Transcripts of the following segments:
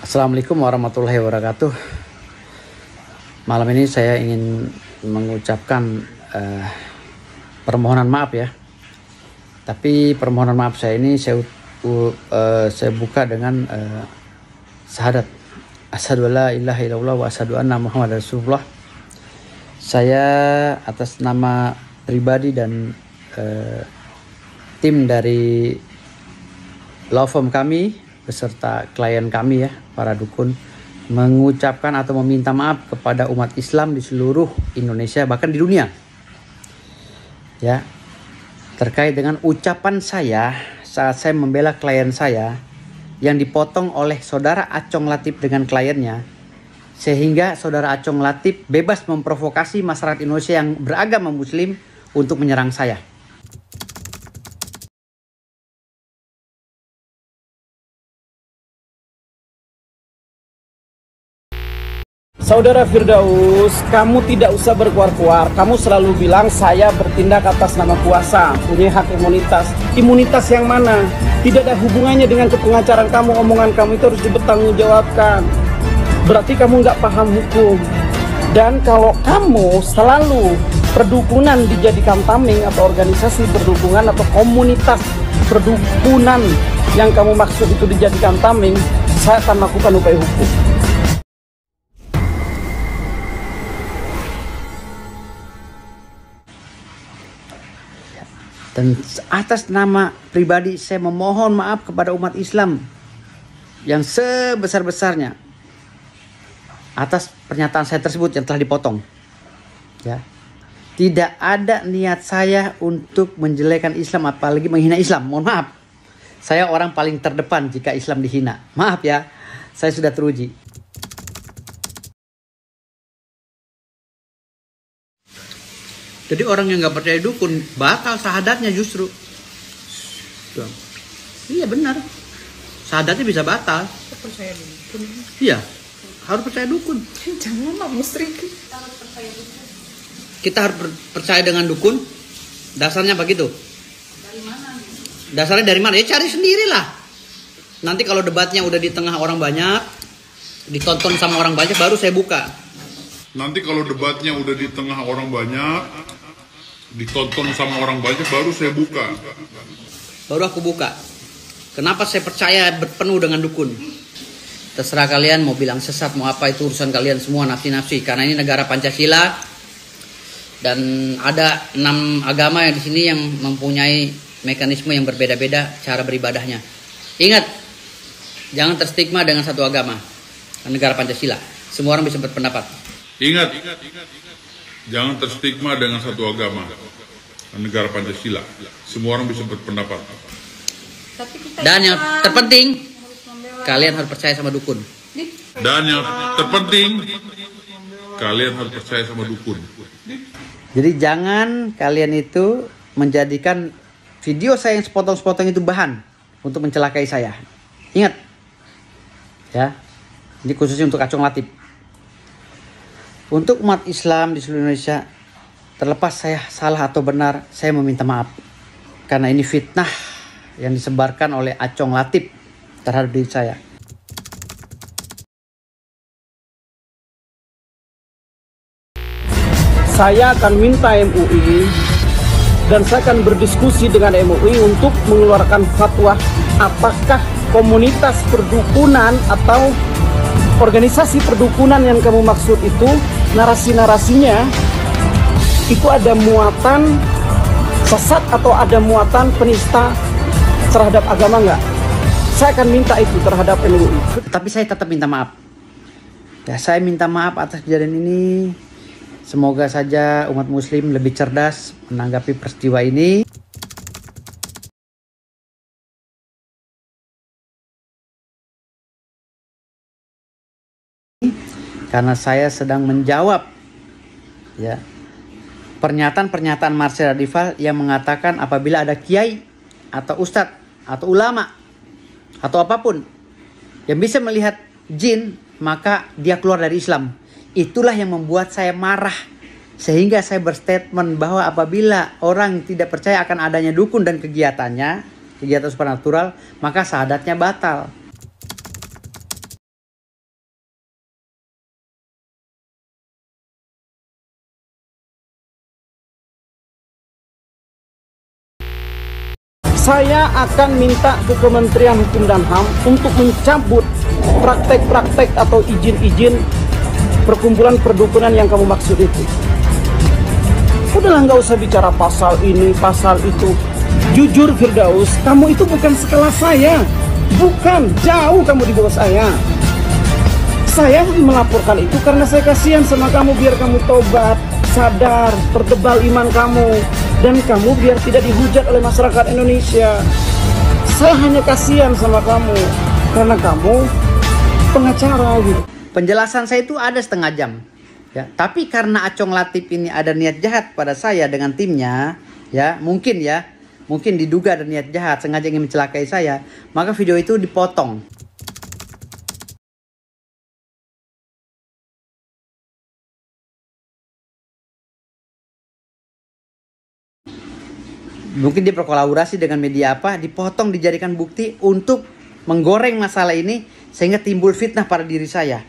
Assalamualaikum warahmatullahi wabarakatuh. Malam ini saya ingin mengucapkan permohonan maaf ya. Tapi permohonan maaf saya ini saya buka dengan syahadat asyhadu alla ilaha illallah wa asyhadu anna muhammadar rasulullah. Saya atas nama pribadi dan tim dari law firm kami beserta klien kami ya, para dukun, mengucapkan atau meminta maaf kepada umat Islam di seluruh Indonesia, bahkan di dunia ya, terkait dengan ucapan saya saat saya membela klien saya yang dipotong oleh saudara Acong Latif dengan kliennya, sehingga saudara Acong Latif bebas memprovokasi masyarakat Indonesia yang beragama muslim untuk menyerang saya. Saudara Firdaus, kamu tidak usah berkuar-kuar. Kamu selalu bilang saya bertindak atas nama kuasa, punya hak imunitas. Imunitas yang mana? Tidak ada hubungannya dengan kepengacaran kamu. Omongan kamu itu harus dipertanggungjawabkan. Berarti kamu nggak paham hukum. Dan kalau kamu selalu perdukunan dijadikan tameng atau organisasi perdukunan atau komunitas perdukunan yang kamu maksud itu dijadikan tameng, saya akan lakukan upaya hukum. Dan atas nama pribadi saya memohon maaf kepada umat Islam yang sebesar-besarnya atas pernyataan saya tersebut yang telah dipotong. Ya. Tidak ada niat saya untuk menjelekan Islam, apalagi menghina Islam. Mohon maaf. Saya orang paling terdepan jika Islam dihina. Maaf ya, saya sudah teruji. Jadi orang yang nggak percaya dukun batal syahadatnya justru. Iya benar. Syahadatnya bisa batal. Percaya dukun. Iya, harus percaya dukun. Jangan lah musyrik. Kita harus percaya dengan dukun. Dasarnya begitu. Dari mana? Dasarnya dari mana? Ya cari sendirilah. Nanti kalau debatnya udah di tengah orang banyak, ditonton sama orang banyak, baru saya buka. Nanti kalau debatnya udah di tengah orang banyak, ditonton sama orang banyak, baru saya buka. Baru aku buka. Kenapa saya percaya penuh dengan dukun? Terserah kalian mau bilang sesat, mau apa, itu urusan kalian semua, nafsi-nafsi. Karena ini negara Pancasila dan ada 6 agama yang di sini yang mempunyai mekanisme yang berbeda-beda cara beribadahnya. Ingat, jangan terstigma dengan satu agama. Negara Pancasila, semua orang bisa berpendapat. Ingat, jangan terstigma dengan satu agama. Negara Pancasila, semua orang bisa berpendapat. Tapi kita Dan yang terpenting, harus membela. kalian harus percaya sama dukun. Dan yang terpenting, kalian harus percaya sama dukun. Jadi jangan kalian itu menjadikan video saya yang sepotong-sepotong itu bahan untuk mencelakai saya. Ingat, ya, ini khususnya untuk Acong Latif. Untuk umat Islam di seluruh Indonesia, terlepas saya salah atau benar, saya meminta maaf. Karena ini fitnah yang disebarkan oleh Acong Latif terhadap diri saya. Saya akan minta MUI dan saya akan berdiskusi dengan MUI untuk mengeluarkan fatwa apakah komunitas perdukunan atau organisasi perdukunan yang kamu maksud itu narasi-narasinya itu ada muatan sesat atau ada muatan penista terhadap agama nggak? Saya akan minta itu terhadap MUI. Tapi saya tetap minta maaf. Ya, saya minta maaf atas kejadian ini. Semoga saja umat muslim lebih cerdas menanggapi peristiwa ini. Karena saya sedang menjawab ya pernyataan-pernyataan Marcel Radival yang mengatakan apabila ada kiai atau ustadz atau ulama atau apapun yang bisa melihat jin, maka dia keluar dari Islam. Itulah yang membuat saya marah, sehingga saya berstatement bahwa apabila orang tidak percaya akan adanya dukun dan kegiatannya, kegiatan supernatural, maka syahadatnya batal. Saya akan minta ke Kementerian Hukum dan HAM untuk mencabut praktek-praktek atau izin-izin perkumpulan perdukunan yang kamu maksud itu. Udahlah, nggak usah bicara pasal ini, pasal itu. Jujur Firdaus, kamu itu bukan sekelas saya. Bukan, jauh kamu di bawah saya. Saya melaporkan itu karena saya kasihan sama kamu, biar kamu tobat, sadar, pertebal iman kamu, dan kamu biar tidak dihujat oleh masyarakat Indonesia. Saya hanya kasihan sama kamu karena kamu pengacara gitu. Penjelasan saya itu ada setengah jam. Ya, tapi karena Acong Latif ini ada niat jahat pada saya dengan timnya, mungkin diduga ada niat jahat, sengaja ingin mencelakai saya, maka video itu dipotong. Mungkin dia berkolaborasi dengan media apa, dipotong, dijadikan bukti untuk menggoreng masalah ini sehingga timbul fitnah pada diri saya.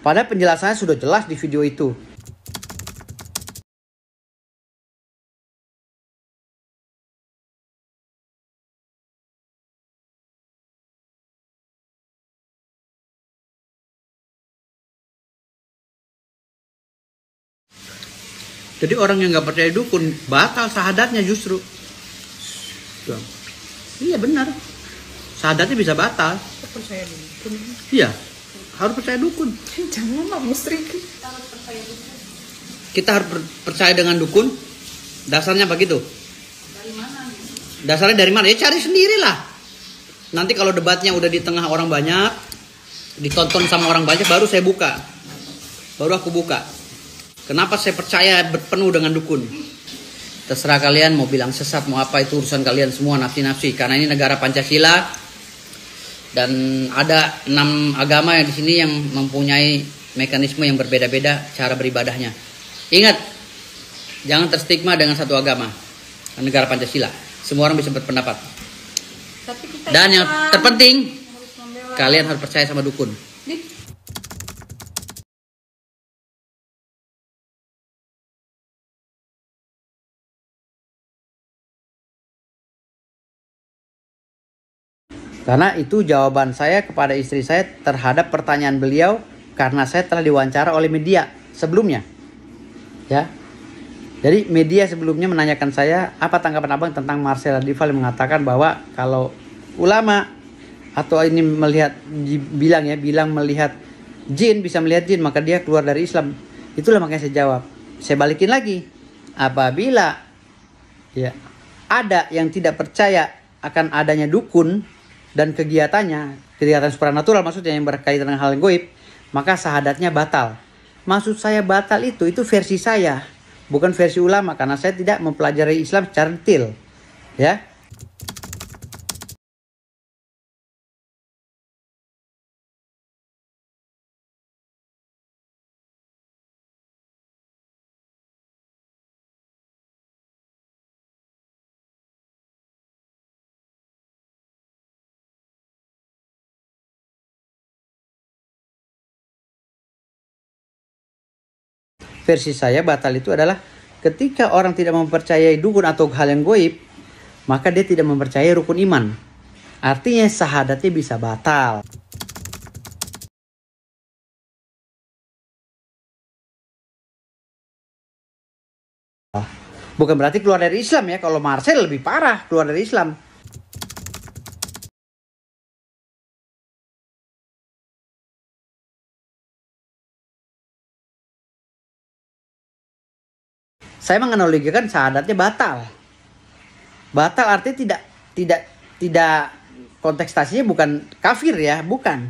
Padahal penjelasannya sudah jelas di video itu. Jadi orang yang nggak percaya dukun batal syahadatnya justru. Iya benar. Syahadatnya bisa batal. Percaya dukun. Iya. Harus percaya dukun. Janganlah musrik. Kita harus percaya dengan dukun. Dasarnya begitu. Dari mana? Dasarnya dari mana? Ya cari sendirilah. Nanti kalau debatnya udah di tengah orang banyak, ditonton sama orang banyak, baru saya buka. Baru aku buka. Kenapa saya percaya penuh dengan dukun? Terserah kalian mau bilang sesat, mau apa, itu urusan kalian semua, nafsi-nafsi. Karena ini negara Pancasila dan ada 6 agama yang di sini yang mempunyai mekanisme yang berbeda-beda cara beribadahnya. Ingat, jangan terstigma dengan satu agama. Negara Pancasila, semua orang bisa berpendapat. Tapi kita Dan yang terpenting, harus membela. kalian harus percaya sama dukun. Karena itu jawaban saya kepada istri saya terhadap pertanyaan beliau karena saya telah diwawancara oleh media sebelumnya. Ya. Jadi media sebelumnya menanyakan saya, apa tanggapan Abang tentang Marcel Radifal yang mengatakan bahwa kalau ulama atau ini bilang melihat jin, bisa melihat jin, maka dia keluar dari Islam. Itulah makanya saya jawab. Saya balikin lagi. Apabila ada yang tidak percaya akan adanya dukun dan kegiatan supranatural maksudnya yang berkaitan dengan hal gaib, maka syahadatnya batal. Maksud saya batal itu versi saya, bukan versi ulama, karena saya tidak mempelajari Islam secara detail. Ya. Versi saya batal itu adalah ketika orang tidak mempercayai dukun atau hal yang gaib, maka dia tidak mempercayai rukun iman. Artinya syahadatnya bisa batal. Bukan berarti keluar dari Islam ya. Kalau Marcel lebih parah keluar dari Islam. Saya menganalogikan syahadatnya batal. Batal artinya tidak kontekstasinya bukan kafir ya, bukan.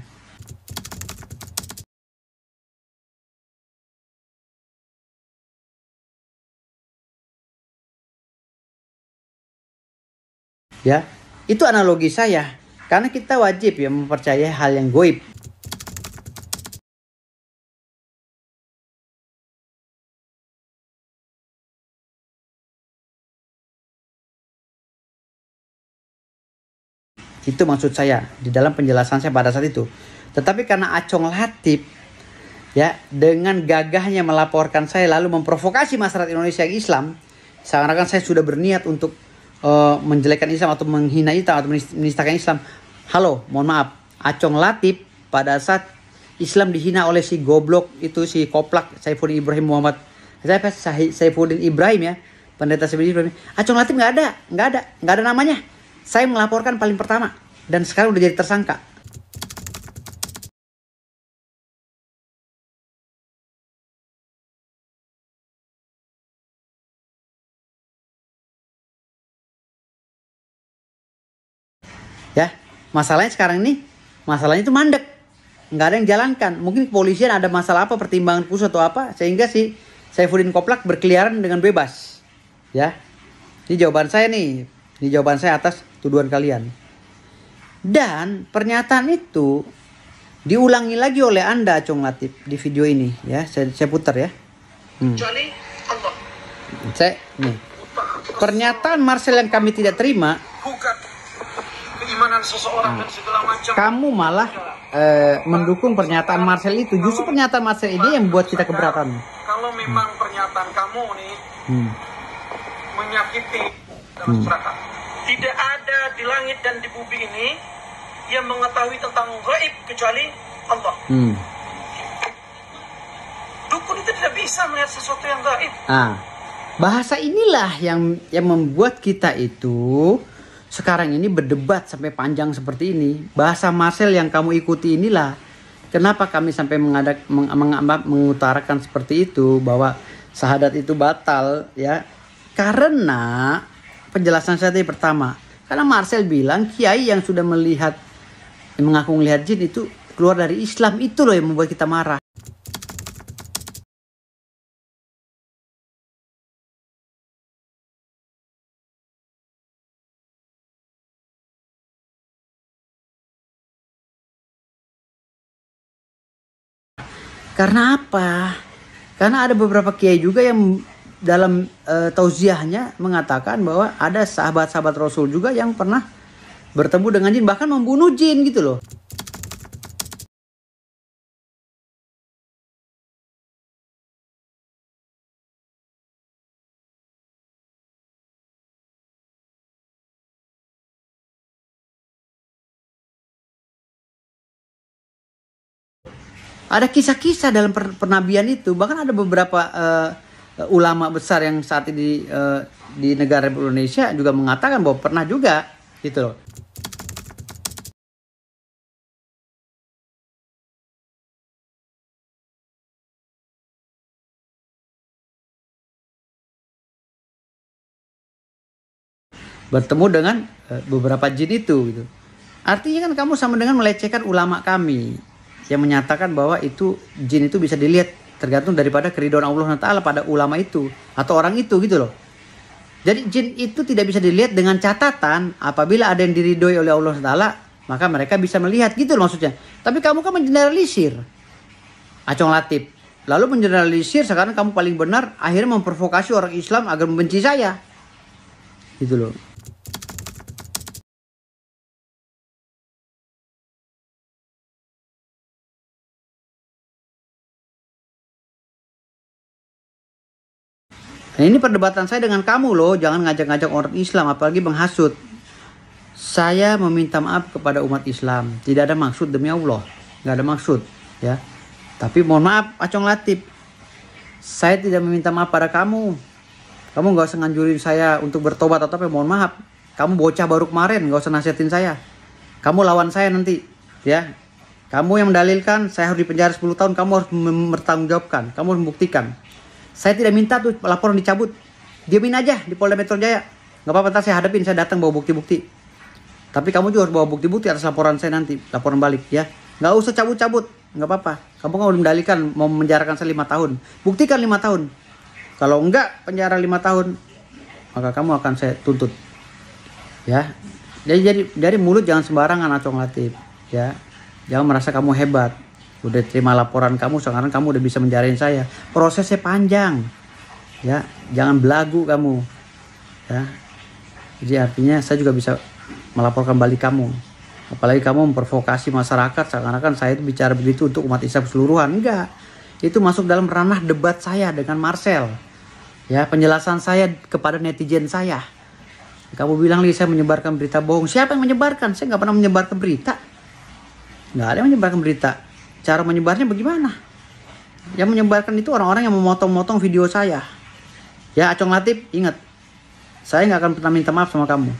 Ya, itu analogi saya. Karena kita wajib ya mempercayai hal yang gaib. Itu maksud saya di dalam penjelasan saya pada saat itu. Tetapi karena Acong Latif ya dengan gagahnya melaporkan saya lalu memprovokasi masyarakat Indonesia yang Islam, seakan-akan saya sudah berniat untuk menjelekkan Islam atau menghina Islam atau menistakan Islam. Halo, mohon maaf, Acong Latif pada saat Islam dihina oleh si goblok itu, si koplak Saifuddin Ibrahim Muhammad, Saifuddin Ibrahim ya, pendeta Saifuddin Ibrahim, Acong Latif nggak ada namanya. Saya melaporkan paling pertama dan sekarang udah jadi tersangka. Ya, masalahnya sekarang ini, masalahnya itu mandek, nggak ada yang jalankan. Mungkin kepolisian ada masalah apa, pertimbangan khusus atau apa, sehingga si Saifuddin Koplak berkeliaran dengan bebas. Ya, ini jawaban saya nih, ini jawaban saya atas tuduhan kalian. Dan pernyataan itu diulangi lagi oleh Anda, Acong Latif, di video ini. Ya, saya putar ya. Kecuali Allah. Nih, pernyataan Marcel yang kami tidak terima. Bukan keimanan seseorang dan segala macam. Kamu malah mendukung pernyataan Marcel itu. Justru pernyataan Marcel ini yang membuat kita keberatan. Kalau memang pernyataan kamu nih menyakiti dalam masyarakat, tidak ada di langit dan di bumi ini yang mengetahui tentang gaib kecuali Allah. Dukun itu tidak bisa melihat sesuatu yang gaib. Bahasa inilah yang membuat kita itu sekarang ini berdebat sampai panjang seperti ini. Bahasa Marcel yang kamu ikuti inilah kenapa kami sampai mengutarakan seperti itu, bahwa syahadat itu batal ya. Karena penjelasan saya tadi pertama, karena Marcel bilang kiai yang sudah mengaku melihat jin itu keluar dari Islam, itu loh yang membuat kita marah. Karena apa? Karena ada beberapa kiai juga yang dalam tauziahnya mengatakan bahwa ada sahabat-sahabat Rasul juga yang pernah bertemu dengan jin, bahkan membunuh jin gitu loh. Ada kisah-kisah dalam pernabian itu. Bahkan ada beberapa ulama besar yang saat ini di negara Indonesia juga mengatakan bahwa pernah juga gitu loh. Bertemu dengan beberapa jin itu gitu. Artinya kan kamu sama dengan melecehkan ulama kami yang menyatakan bahwa itu jin itu bisa dilihat tergantung daripada keridhaan Allah Ta'ala pada ulama itu atau orang itu gitu loh. Jadi jin itu tidak bisa dilihat dengan catatan apabila ada yang diridhoi oleh Allah Ta'ala maka mereka bisa melihat gitu loh maksudnya. Tapi kamu kan mengeneralisir, Acong Latif. Lalu mengeneralisir sekarang kamu paling benar, akhirnya memprovokasi orang Islam agar membenci saya gitu loh. Nah, ini perdebatan saya dengan kamu loh, jangan ngajak-ngajak orang Islam apalagi menghasut. Saya meminta maaf kepada umat Islam, tidak ada maksud demi Allah, nggak ada maksud ya. Tapi mohon maaf Acong Latif, saya tidak meminta maaf pada kamu. Kamu nggak usah nganjurin saya untuk bertobat atau apa, mohon maaf. Kamu bocah baru kemarin, nggak usah nasihatin saya. Kamu lawan saya nanti ya. Kamu yang mendalilkan saya harus dipenjara 10 tahun, kamu harus bertanggungjawabkan, kamu harus membuktikan. Saya tidak minta tuh laporan dicabut. Diamin aja di Polda Metro Jaya. Nggak apa-apa, ntar saya hadapin, saya datang bawa bukti-bukti. Tapi kamu juga harus bawa bukti-bukti atas laporan saya nanti. Laporan balik ya. Nggak usah cabut-cabut. Nggak apa-apa. Kamu kan udah mendalikan mau menjarakan saya 5 tahun. Buktikan 5 tahun. Kalau enggak penjara 5 tahun, maka kamu akan saya tuntut. Ya. Jadi dari mulut jangan sembarangan Acong Latif. Ya. Jangan merasa kamu hebat. Udah terima laporan kamu, sekarang kamu udah bisa menjarain saya. Prosesnya panjang. Ya, jangan belagu kamu. Ya. Jadi artinya saya juga bisa melaporkan balik kamu. Apalagi kamu memprovokasi masyarakat seakan-akan saya itu bicara begitu untuk umat Islam keseluruhan. Enggak. Itu masuk dalam ranah debat saya dengan Marcel. Ya, penjelasan saya kepada netizen saya. Kamu bilang lagi saya menyebarkan berita bohong. Siapa yang menyebarkan? Saya nggak pernah menyebarkan berita. Nggak ada yang menyebarkan berita. Cara menyebarnya bagaimana? Yang menyebarkan itu orang-orang yang memotong-motong video saya. Ya, Acong Latif, ingat. Saya nggak akan pernah minta maaf sama kamu.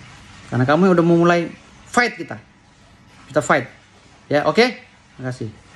Karena kamu yang udah memulai fight kita. Kita fight. Ya, oke? Terima kasih.